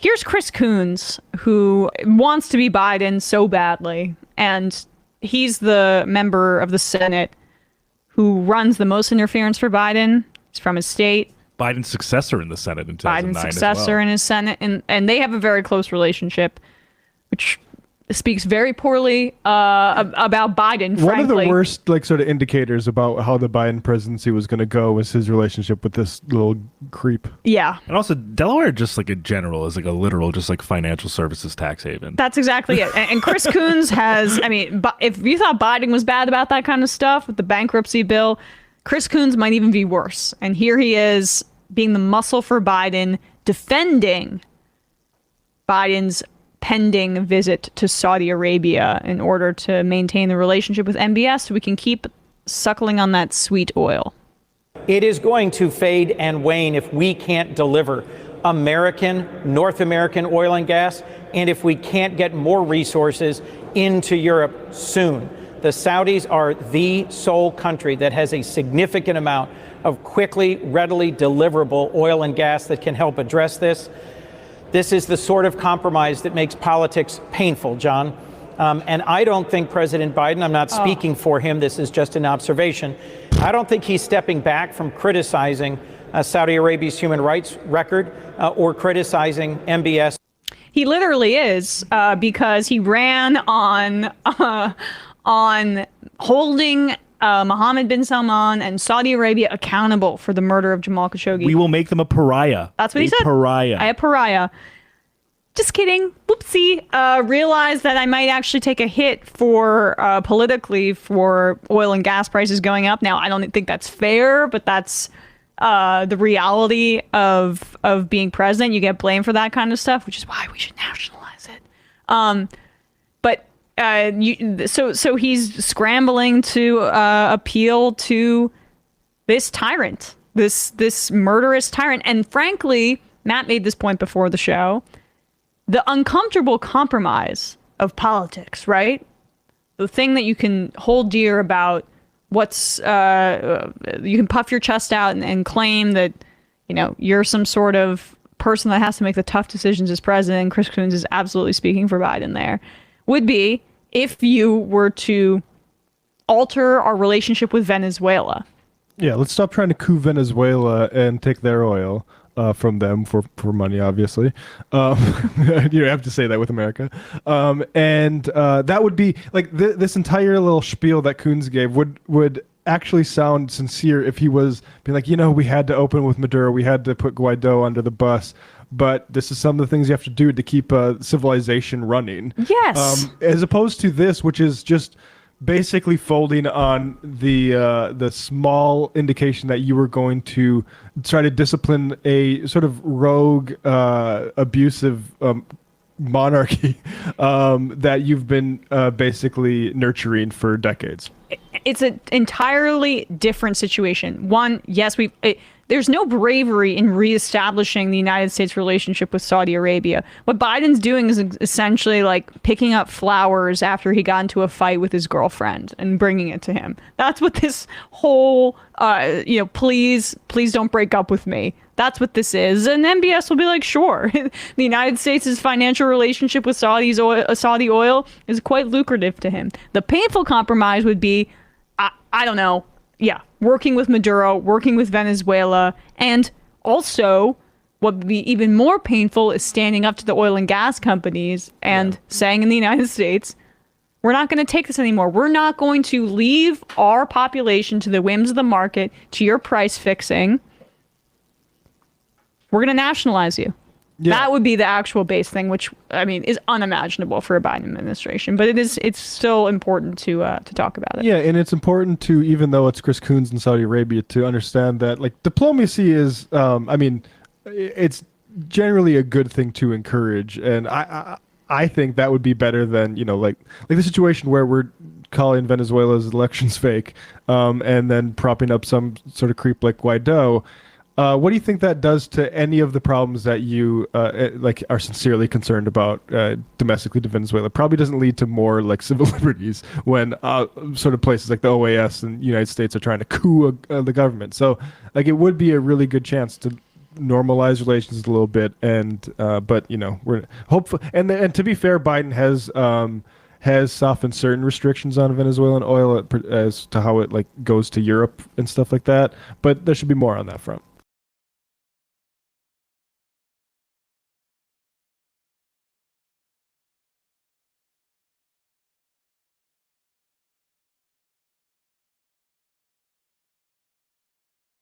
here's Chris Coons, who wants to be Biden so badly, and he's the member of the Senate who runs the most interference for Biden. He's from his state. Biden's successor in the Senate in 2009 Biden's successor in his Senate, and they have a very close relationship, which speaks very poorly about Biden, frankly. One of the worst, sort of indicators about how the Biden presidency was going to go was his relationship with this little creep. Yeah. And also, Delaware, just in general, is a literal, just financial services tax haven. That's exactly it. And Chris Coons has, if you thought Biden was bad about that kind of stuff with the bankruptcy bill, Chris Coons might even be worse. And here he is being the muscle for Biden, defending Biden's pending visit to Saudi Arabia in order to maintain the relationship with MBS so we can keep suckling on that sweet oil. It is going to fade and wane if we can't deliver North American oil and gas, and if we can't get more resources into Europe soon. The Saudis are the sole country that has a significant amount of quickly, readily deliverable oil and gas that can help address this. This is the sort of compromise that makes politics painful, John. And I don't think President Biden, I'm not speaking for him, this is just an observation, I don't think he's stepping back from criticizing Saudi Arabia's human rights record or criticizing MBS. He literally is, because he ran on holding Mohammed Bin Salman and Saudi Arabia accountable for the murder of Jamal Khashoggi. We will make them a pariah. That's what he said. A pariah. Just kidding. Whoopsie. Realized that I might actually take a hit for politically for oil and gas prices going up. Now, I don't think that's fair, but that's the reality of being president. You get blamed for that kind of stuff, which is why we should nationalize it. So he's scrambling to appeal to this tyrant, this murderous tyrant. And frankly, Matt made this point before the show, the uncomfortable compromise of politics, right? The thing that you can hold dear about you can puff your chest out and claim that, you're some sort of person that has to make the tough decisions as president. Chris Coons is absolutely speaking for Biden there. Would be if you were to alter our relationship with Venezuela. Yeah, let's stop trying to coup Venezuela and take their oil from them for money, obviously. You have to say that with America. And that would be this entire little spiel that Coons gave would actually sound sincere if he was being we had to open with Maduro, we had to put Guaido under the bus. But this is some of the things you have to do to keep civilization running. Yes. As opposed to this, which is just basically folding on the small indication that you were going to try to discipline a sort of rogue, abusive monarchy that you've been basically nurturing for decades. It's an entirely different situation. One, yes, there's no bravery in reestablishing the United States relationship with Saudi Arabia. What Biden's doing is essentially picking up flowers after he got into a fight with his girlfriend and bringing it to him. That's what this whole, please don't break up with me. That's what this is. And MBS will be like, sure. The United States' financial relationship with Saudi oil is quite lucrative to him. The painful compromise would be, I don't know. Yeah, working with Maduro, working with Venezuela, and also what would be even more painful is standing up to the oil and gas companies and saying in the United States, we're not going to take this anymore. We're not going to leave our population to the whims of the market, to your price fixing. We're going to nationalize you. Yeah. That would be the actual base thing, which is unimaginable for a Biden administration. But it's still important to talk about it. Yeah, and it's important to, even though it's Chris Coons in Saudi Arabia, to understand that diplomacy is, it's generally a good thing to encourage, and I think that would be better than the situation where we're calling Venezuela's elections fake, and then propping up some sort of creep like Guaido. What do you think that does to any of the problems that you are sincerely concerned about domestically to Venezuela? Probably doesn't lead to more civil liberties when sort of places like the OAS and United States are trying to coup the government. So it would be a really good chance to normalize relations a little bit, and but we're hopeful. And to be fair, Biden has softened certain restrictions on Venezuelan oil as to how it like goes to Europe and stuff like that. But there should be more on that front.